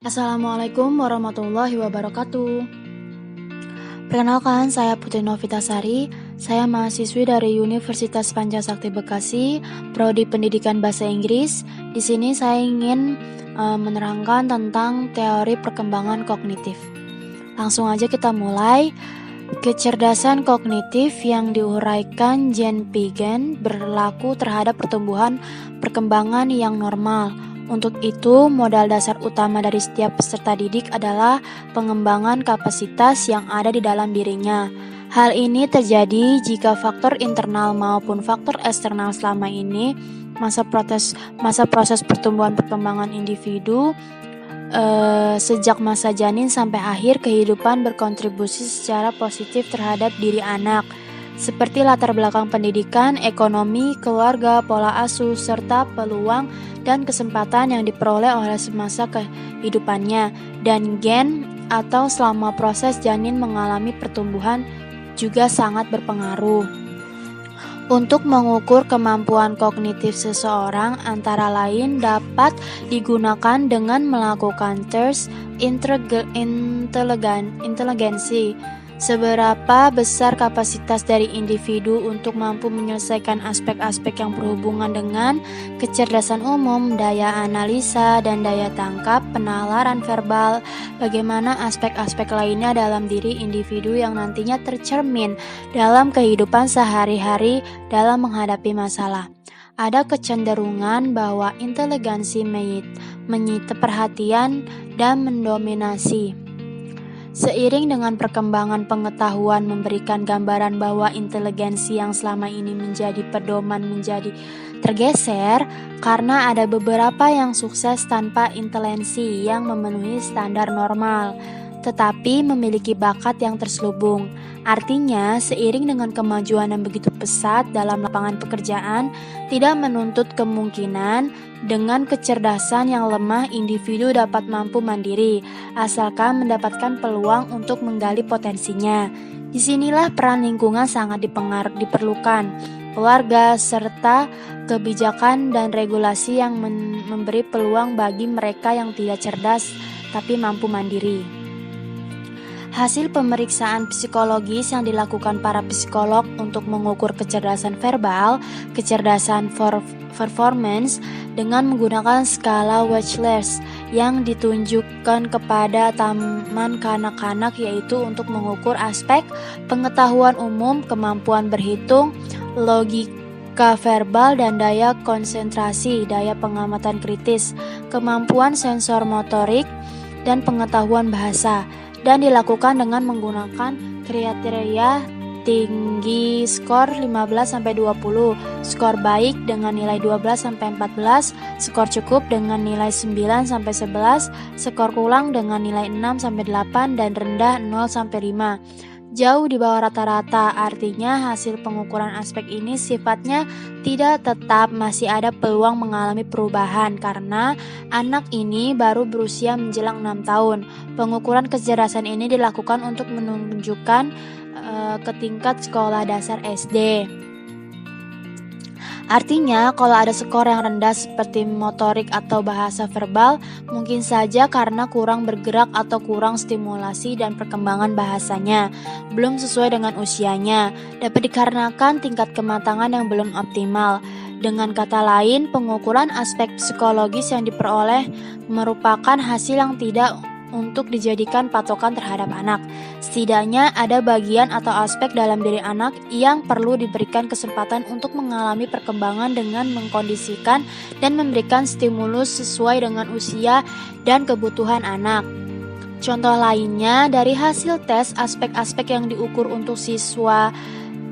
Assalamualaikum warahmatullahi wabarakatuh. Perkenalkan, saya Putri Novitasari. Saya mahasiswi dari Universitas Pancasakti Bekasi, Prodi Pendidikan Bahasa Inggris. Di sini saya ingin menerangkan tentang teori perkembangan kognitif. Langsung aja kita mulai. Kecerdasan kognitif yang diuraikan Jean Piaget berlaku terhadap perkembangan yang normal. Untuk itu, modal dasar utama dari setiap peserta didik adalah pengembangan kapasitas yang ada di dalam dirinya. Hal ini terjadi jika faktor internal maupun faktor eksternal selama ini masa proses pertumbuhan perkembangan individu sejak masa janin sampai akhir kehidupan berkontribusi secara positif terhadap diri anak, seperti latar belakang pendidikan, ekonomi, keluarga, pola asuh, serta peluang dan kesempatan yang diperoleh oleh semasa kehidupannya, dan gen atau selama proses janin mengalami pertumbuhan juga sangat berpengaruh. Untuk mengukur kemampuan kognitif seseorang antara lain dapat digunakan dengan melakukan tes inteligensi. Seberapa besar kapasitas dari individu untuk mampu menyelesaikan aspek-aspek yang berhubungan dengan kecerdasan umum, daya analisa, dan daya tangkap, penalaran verbal, bagaimana aspek-aspek lainnya dalam diri individu yang nantinya tercermin dalam kehidupan sehari-hari dalam menghadapi masalah. Ada kecenderungan bahwa inteligensi menyita perhatian dan mendominasi. Seiring dengan perkembangan pengetahuan memberikan gambaran bahwa inteligensi yang selama ini menjadi pedoman menjadi tergeser karena ada beberapa yang sukses tanpa inteligensi yang memenuhi standar normal, tetapi memiliki bakat yang terselubung. Artinya, seiring dengan kemajuan yang begitu pesat dalam lapangan pekerjaan, tidak menuntut kemungkinan dengan kecerdasan yang lemah individu dapat mampu mandiri, asalkan mendapatkan peluang untuk menggali potensinya. Disinilah peran lingkungan sangat diperlukan, keluarga, serta kebijakan dan regulasi yang memberi peluang bagi mereka yang tidak cerdas tapi mampu mandiri. Hasil pemeriksaan psikologis yang dilakukan para psikolog untuk mengukur kecerdasan verbal, kecerdasan performance dengan menggunakan skala Wechsler yang ditunjukkan kepada taman kanak-kanak, yaitu untuk mengukur aspek pengetahuan umum, kemampuan berhitung, logika verbal, dan daya konsentrasi, daya pengamatan kritis, kemampuan sensor motorik, dan pengetahuan bahasa, dan dilakukan dengan menggunakan kriteria tinggi skor 15-20, skor baik dengan nilai 12-14, skor cukup dengan nilai 9-11, skor kurang dengan nilai 6-8, dan rendah 0-5. Jauh di bawah rata-rata, artinya hasil pengukuran aspek ini sifatnya tidak tetap, masih ada peluang mengalami perubahan karena anak ini baru berusia menjelang 6 tahun. Pengukuran kecerdasan ini dilakukan untuk menunjukkan ke tingkat sekolah dasar SD. Artinya, kalau ada skor yang rendah seperti motorik atau bahasa verbal, mungkin saja karena kurang bergerak atau kurang stimulasi dan perkembangan bahasanya belum sesuai dengan usianya, dapat dikarenakan tingkat kematangan yang belum optimal. Dengan kata lain, pengukuran aspek psikologis yang diperoleh merupakan hasil yang tidak untuk dijadikan patokan terhadap anak. Setidaknya ada bagian atau aspek dalam diri anak yang perlu diberikan kesempatan untuk mengalami perkembangan dengan mengkondisikan dan memberikan stimulus sesuai dengan usia dan kebutuhan anak. Contoh lainnya dari hasil tes aspek-aspek yang diukur untuk siswa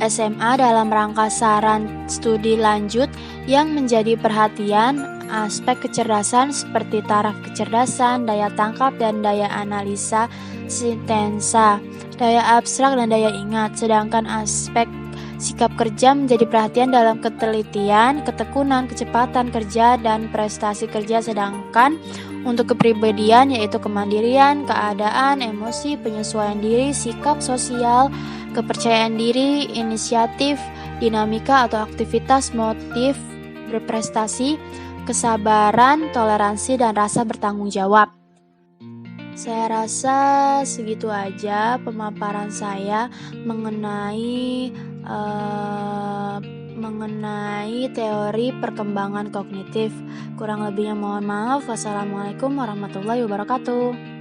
SMA dalam rangka saran studi lanjut yang menjadi perhatian aspek kecerdasan seperti taraf kecerdasan, daya tangkap dan daya analisa sintensa, daya abstrak dan daya ingat. Sedangkan aspek sikap kerja menjadi perhatian dalam ketelitian, ketekunan, kecepatan kerja dan prestasi kerja. Sedangkan untuk kepribadian yaitu kemandirian, keadaan, emosi, penyesuaian diri, sikap sosial, kepercayaan diri, inisiatif, dinamika atau aktivitas, motif berprestasi, kesabaran, toleransi, dan rasa bertanggung jawab. Saya rasa segitu aja pemaparan saya mengenai teori perkembangan kognitif. Kurang lebihnya mohon maaf. Wassalamualaikum warahmatullahi wabarakatuh.